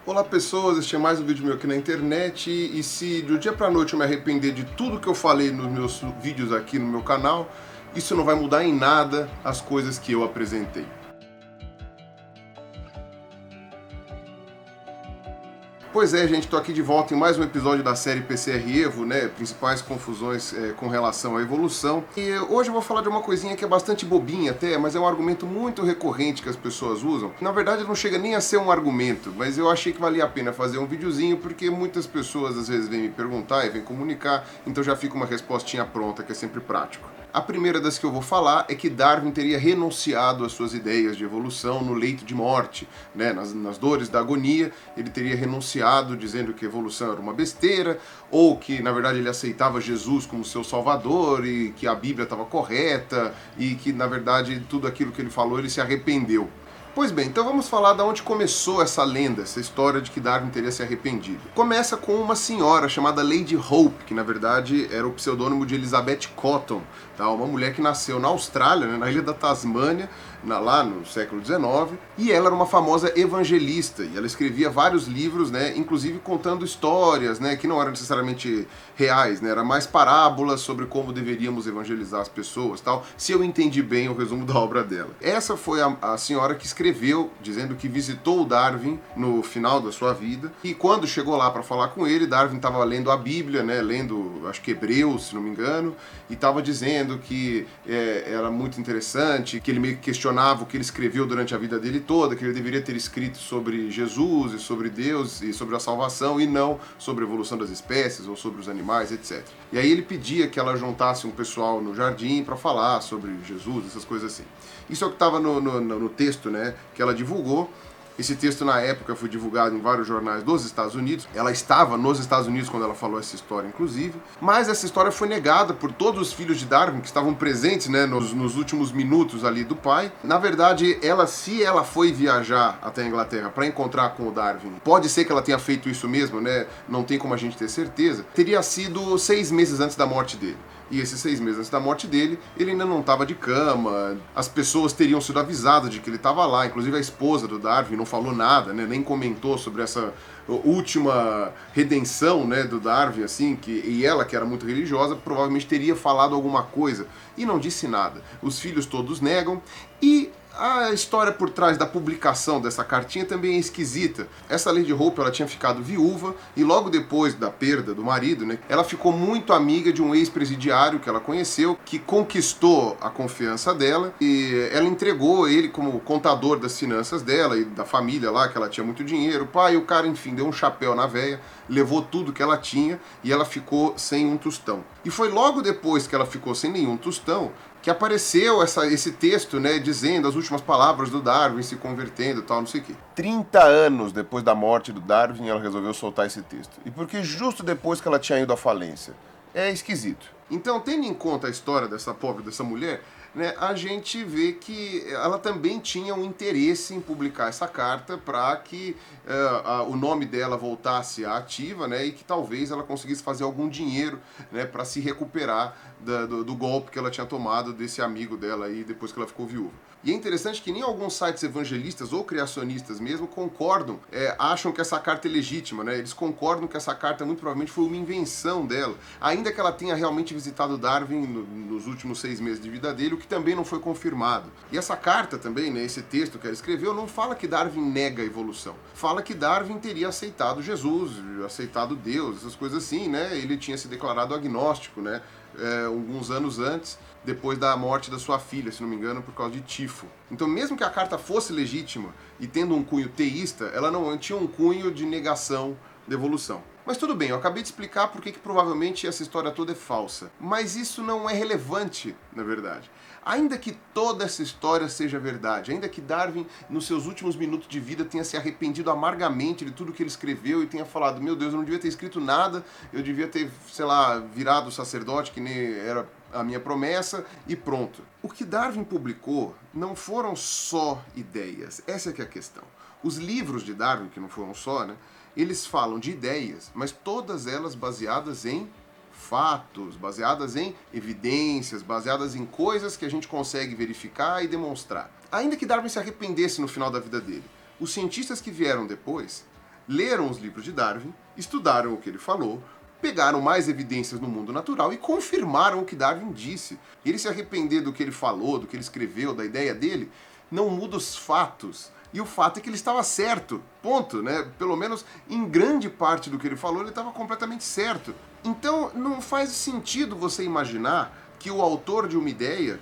Olá pessoas, este é mais um vídeo meu aqui na internet e se do dia pra noite eu me arrepender de tudo que eu falei nos meus vídeos aqui no meu canal, isso não vai mudar em nada as coisas que eu apresentei. Pois é, gente, tô aqui de volta em mais um episódio da série PCR Evo, né, principais confusões com relação à evolução. E hoje eu vou falar de uma coisinha que é bastante bobinha até, mas é um argumento muito recorrente que as pessoas usam. Na verdade não chega nem a ser um argumento, mas eu achei que valia a pena fazer um videozinho porque muitas pessoas às vezes vêm me perguntar e vêm comunicar, então já fica uma respostinha pronta, que é sempre prático. A primeira das que eu vou falar é que Darwin teria renunciado às suas ideias de evolução no leito de morte, né? Nas dores da agonia, ele teria renunciado dizendo que a evolução era uma besteira, ou que na verdade ele aceitava Jesus como seu salvador e que a Bíblia estava correta e que na verdade tudo aquilo que ele falou ele se arrependeu. Pois bem, então vamos falar de onde começou essa lenda, essa história de que Darwin teria se arrependido. Começa com uma senhora chamada Lady Hope, que na verdade era o pseudônimo de Elizabeth Cotton, tá? Uma mulher que nasceu na Austrália, né, na ilha da Tasmânia, lá no século XIX, e ela era uma famosa evangelista, e ela escrevia vários livros, né, inclusive contando histórias, né, que não eram necessariamente reais, né, era mais parábolas sobre como deveríamos evangelizar as pessoas, tal, se eu entendi bem o resumo da obra dela. Essa foi a senhora que escreveu, dizendo que visitou o Darwin no final da sua vida, e quando chegou lá para falar com ele, Darwin estava lendo a Bíblia, né, lendo, acho que Hebreus, se não me engano, e estava dizendo que era muito interessante, que ele meio que questionava o que ele escreveu durante a vida dele toda, que ele deveria ter escrito sobre Jesus e sobre Deus e sobre a salvação e não sobre a evolução das espécies ou sobre os animais, etc. E aí ele pedia que ela juntasse um pessoal no jardim para falar sobre Jesus, essas coisas assim. Isso é o que estava no texto, né, que ela divulgou. Esse texto, na época, foi divulgado em vários jornais dos Estados Unidos. Ela estava nos Estados Unidos quando ela falou essa história, inclusive. Mas essa história foi negada por todos os filhos de Darwin, que estavam presentes, né, nos últimos minutos ali do pai. Na verdade, se ela foi viajar até a Inglaterra para encontrar com o Darwin, pode ser que ela tenha feito isso mesmo, né? Não tem como a gente ter certeza. Teria sido 6 meses antes da morte dele. E esses 6 meses antes da morte dele, ele ainda não estava de cama, as pessoas teriam sido avisadas de que ele estava lá, inclusive a esposa do Darwin não falou nada, né, nem comentou sobre essa última redenção, né, do Darwin, assim, e ela, que era muito religiosa, provavelmente teria falado alguma coisa, e não disse nada. Os filhos todos negam, e a história por trás da publicação dessa cartinha também é esquisita. Essa Lady Hope, ela tinha ficado viúva e logo depois da perda do marido, né, ela ficou muito amiga de um ex-presidiário que ela conheceu, que conquistou a confiança dela e ela entregou ele como contador das finanças dela e da família lá, que ela tinha muito dinheiro. Pai, o cara, enfim, deu um chapéu na véia, levou tudo que ela tinha e ela ficou sem um tostão. E foi logo depois que ela ficou sem nenhum tostão que apareceu esse texto, né, dizendo as últimas palavras do Darwin, se convertendo e tal, não sei o quê. 30 anos depois da morte do Darwin, ela resolveu soltar esse texto. E porque justo depois que ela tinha ido à falência. É esquisito. Então, tendo em conta a história dessa mulher, né, a gente vê que ela também tinha um interesse em publicar essa carta para que o nome dela voltasse à ativa, né, e que talvez ela conseguisse fazer algum dinheiro, né, para se recuperar do golpe que ela tinha tomado desse amigo dela aí depois que ela ficou viúva. E é interessante que nem alguns sites evangelistas ou criacionistas mesmo concordam, acham que essa carta é legítima, né? Eles concordam que essa carta muito provavelmente foi uma invenção dela, ainda que ela tenha realmente visitado Darwin nos últimos 6 meses de vida dele, o que também não foi confirmado. E essa carta também, né, esse texto que ela escreveu, não fala que Darwin nega a evolução. Fala que Darwin teria aceitado Jesus, aceitado Deus, essas coisas assim, né? Ele tinha se declarado agnóstico, né? Alguns anos antes, depois da morte da sua filha, se não me engano, por causa de tifo. Então, mesmo que a carta fosse legítima e tendo um cunho teísta, ela não tinha um cunho de negação da evolução. Mas tudo bem, eu acabei de explicar por que provavelmente essa história toda é falsa. Mas isso não é relevante, na verdade. Ainda que toda essa história seja verdade, ainda que Darwin, nos seus últimos minutos de vida, tenha se arrependido amargamente de tudo que ele escreveu e tenha falado, meu Deus, eu não devia ter escrito nada, eu devia ter, sei lá, virado sacerdote, que nem era a minha promessa, e pronto. O que Darwin publicou não foram só ideias, essa é que é a questão. Os livros de Darwin, que não foram só, né, eles falam de ideias, mas todas elas baseadas em fatos, baseadas em evidências, baseadas em coisas que a gente consegue verificar e demonstrar. Ainda que Darwin se arrependesse no final da vida dele, os cientistas que vieram depois leram os livros de Darwin, estudaram o que ele falou, pegaram mais evidências no mundo natural e confirmaram o que Darwin disse. Ele se arrepender do que ele falou, do que ele escreveu, da ideia dele, não muda os fatos. E o fato é que ele estava certo, ponto, né? Pelo menos em grande parte do que ele falou, ele estava completamente certo. Então não faz sentido você imaginar que o autor de uma ideia,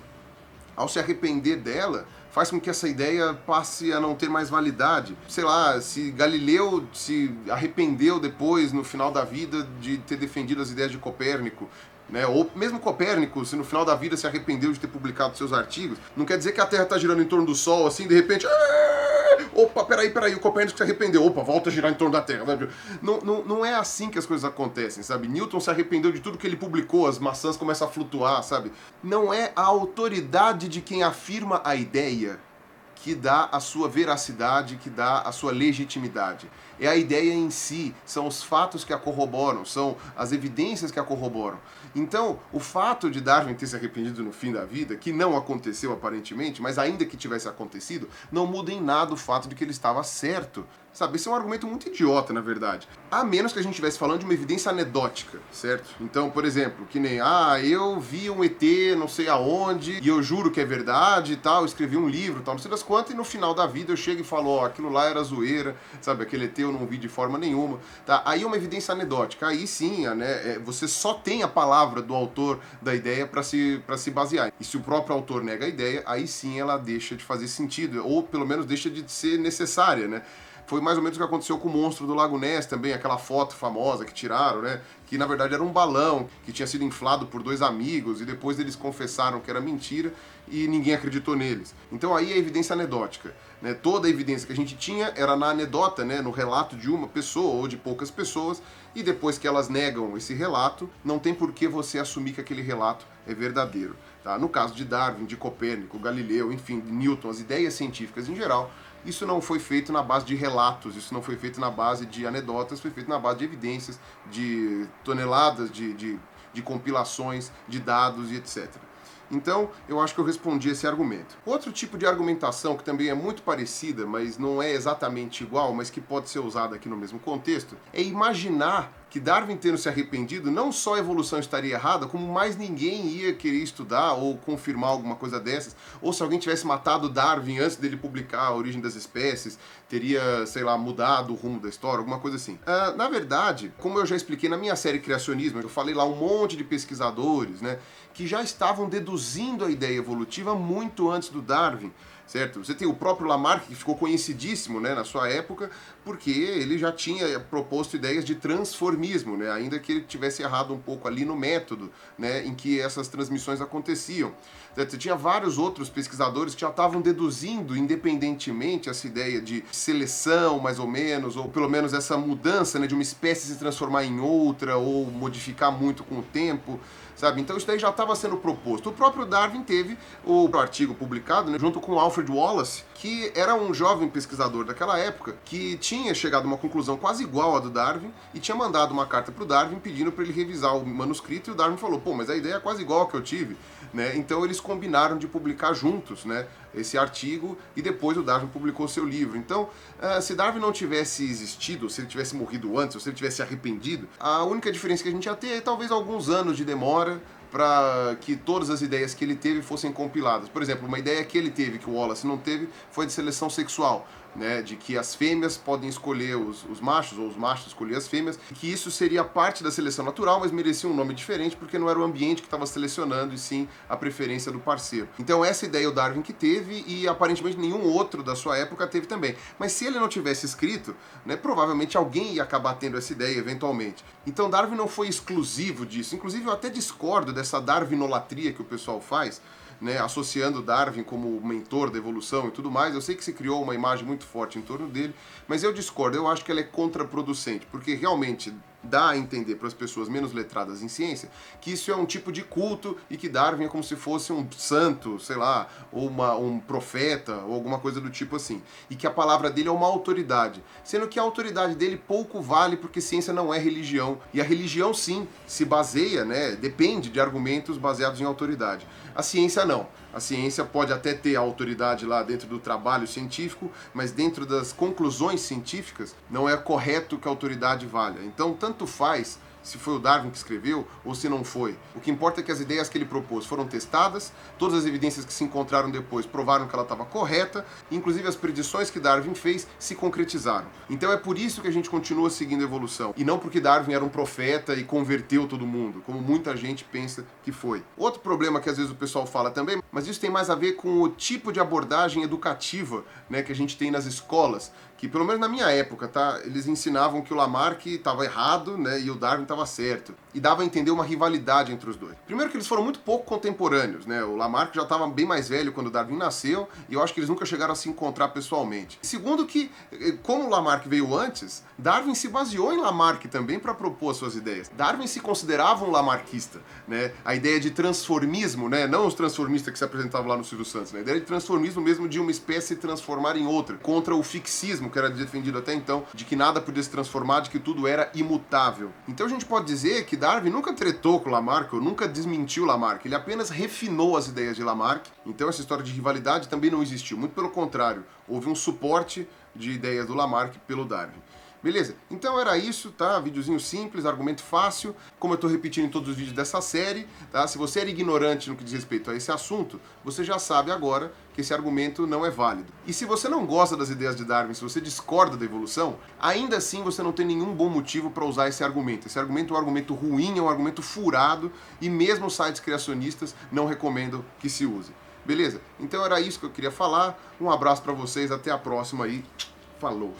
ao se arrepender dela, faz com que essa ideia passe a não ter mais validade. Sei lá, se Galileu se arrependeu depois, no final da vida, de ter defendido as ideias de Copérnico, né? Ou mesmo Copérnico, se no final da vida se arrependeu de ter publicado seus artigos, não quer dizer que a Terra está girando em torno do Sol, assim, de repente... Opa, peraí, o Copérnico se arrependeu. Opa, volta a girar em torno da Terra. Não é assim que as coisas acontecem, sabe? Newton se arrependeu de tudo que ele publicou, as maçãs começam a flutuar, sabe? Não é a autoridade de quem afirma a ideia que dá a sua veracidade, que dá a sua legitimidade. É a ideia em si, são os fatos que a corroboram, são as evidências que a corroboram. Então, o fato de Darwin ter se arrependido no fim da vida, que não aconteceu aparentemente, mas ainda que tivesse acontecido, não muda em nada o fato de que ele estava certo. Sabe, esse é um argumento muito idiota, na verdade. A menos que a gente estivesse falando de uma evidência anedótica, certo? Então, por exemplo, que nem, eu vi um ET não sei aonde, e eu juro que é verdade e tal, escrevi um livro, tal, não sei das quantas, e no final da vida eu chego e falo, aquilo lá era zoeira, sabe, aquele ET eu não vi de forma nenhuma, tá? Aí é uma evidência anedótica, aí sim, né, você só tem a palavra do autor da ideia para se basear. E se o próprio autor nega a ideia, aí sim ela deixa de fazer sentido, ou pelo menos deixa de ser necessária, né? Foi mais ou menos o que aconteceu com o monstro do Lago Ness também, aquela foto famosa que tiraram, né? Que na verdade era um balão que tinha sido inflado por dois amigos e depois eles confessaram que era mentira e ninguém acreditou neles. Então aí é evidência anedótica, né? Toda a evidência que a gente tinha era na anedota, né? No relato de uma pessoa ou de poucas pessoas, e depois que elas negam esse relato, não tem por que você assumir que aquele relato é verdadeiro. Tá? No caso de Darwin, de Copérnico, Galileu, enfim, de Newton, as ideias científicas em geral, isso não foi feito na base de relatos, isso não foi feito na base de anedotas, foi feito na base de evidências, de toneladas de compilações, de dados e etc. Então, eu acho que eu respondi esse argumento. Outro tipo de argumentação que também é muito parecida, mas não é exatamente igual, mas que pode ser usada aqui no mesmo contexto, é imaginar que Darwin tendo se arrependido, não só a evolução estaria errada, como mais ninguém ia querer estudar ou confirmar alguma coisa dessas, ou se alguém tivesse matado Darwin antes dele publicar A Origem das Espécies, teria, sei lá, mudado o rumo da história, alguma coisa assim. Na verdade, como eu já expliquei na minha série Criacionismo, eu falei lá um monte de pesquisadores, né, que já estavam deduzindo a ideia evolutiva muito antes do Darwin, certo? Você tem o próprio Lamarck, que ficou conhecidíssimo, né, na sua época, porque ele já tinha proposto ideias de transformismo, né, ainda que ele tivesse errado um pouco ali no método, né, em que essas transmissões aconteciam. Você tinha vários outros pesquisadores que já estavam deduzindo independentemente essa ideia de seleção, mais ou menos, ou pelo menos essa mudança, né, de uma espécie se transformar em outra, ou modificar muito com o tempo, sabe? Então isso daí já estava sendo proposto. O próprio Darwin teve o artigo publicado, né, junto com Alfred Wallace, que era um jovem pesquisador daquela época, que tinha chegado a uma conclusão quase igual à do Darwin, e tinha mandado uma carta para o Darwin pedindo para ele revisar o manuscrito, e o Darwin falou, mas a ideia é quase igual a que eu tive, né? Então eles combinaram de publicar juntos, né, esse artigo, e depois o Darwin publicou seu livro. Então, se Darwin não tivesse existido, se ele tivesse morrido antes, ou se ele tivesse arrependido, a única diferença que a gente ia ter é talvez alguns anos de demora para que todas as ideias que ele teve fossem compiladas. Por exemplo, uma ideia que ele teve, que o Wallace não teve, foi de seleção sexual, né, de que as fêmeas podem escolher os machos, ou os machos escolher as fêmeas, que isso seria parte da seleção natural, mas merecia um nome diferente, porque não era o ambiente que estava selecionando, e sim a preferência do parceiro. Então essa ideia o Darwin que teve, e aparentemente nenhum outro da sua época teve também. Mas se ele não tivesse escrito, né, provavelmente alguém ia acabar tendo essa ideia eventualmente. Então Darwin não foi exclusivo disso. Inclusive eu até discordo dessa darwinolatria que o pessoal faz, né, associando Darwin como mentor da evolução e tudo mais. Eu sei que se criou uma imagem muito forte em torno dele, mas eu discordo, eu acho que ela é contraproducente, porque realmente dá a entender para as pessoas menos letradas em ciência que isso é um tipo de culto e que Darwin é como se fosse um santo, sei lá, ou um profeta, ou alguma coisa do tipo assim. E que a palavra dele é uma autoridade. Sendo que a autoridade dele pouco vale porque ciência não é religião. E a religião, sim, se baseia, né, depende de argumentos baseados em autoridade. A ciência não. A ciência pode até ter a autoridade lá dentro do trabalho científico, mas dentro das conclusões científicas não é correto que a autoridade valha. Então, tanto faz se foi o Darwin que escreveu ou se não foi. O que importa é que as ideias que ele propôs foram testadas, todas as evidências que se encontraram depois provaram que ela estava correta, e inclusive as predições que Darwin fez se concretizaram. Então é por isso que a gente continua seguindo a evolução, e não porque Darwin era um profeta e converteu todo mundo, como muita gente pensa que foi. Outro problema que às vezes o pessoal fala também, mas isso tem mais a ver com o tipo de abordagem educativa, né, que a gente tem nas escolas, que pelo menos na minha época, tá, eles ensinavam que o Lamarck estava errado, né, e o Darwin estava certo. E dava a entender uma rivalidade entre os dois. Primeiro que eles foram muito pouco contemporâneos, né? O Lamarck já estava bem mais velho quando o Darwin nasceu, e eu acho que eles nunca chegaram a se encontrar pessoalmente. Segundo que, como o Lamarck veio antes, Darwin se baseou em Lamarck também para propor as suas ideias. Darwin se considerava um lamarquista, né? A ideia de transformismo, né? Não os transformistas que se apresentavam lá no Silvio Santos, né? A ideia de transformismo mesmo de uma espécie se transformar em outra, contra o fixismo que era defendido até então, de que nada podia se transformar, de que tudo era imutável. Então a gente pode dizer que Darwin nunca tretou com Lamarck, ou nunca desmentiu Lamarck, ele apenas refinou as ideias de Lamarck. Então essa história de rivalidade também não existiu, muito pelo contrário, houve um suporte de ideias do Lamarck pelo Darwin. Beleza? Então era isso, tá? Videozinho simples, argumento fácil, como eu tô repetindo em todos os vídeos dessa série, tá? Se você era ignorante no que diz respeito a esse assunto, você já sabe agora que esse argumento não é válido. E se você não gosta das ideias de Darwin, se você discorda da evolução, ainda assim você não tem nenhum bom motivo para usar esse argumento. Esse argumento é um argumento ruim, é um argumento furado, e mesmo sites criacionistas não recomendam que se use. Beleza? Então era isso que eu queria falar. Um abraço para vocês, até a próxima aí. Falou!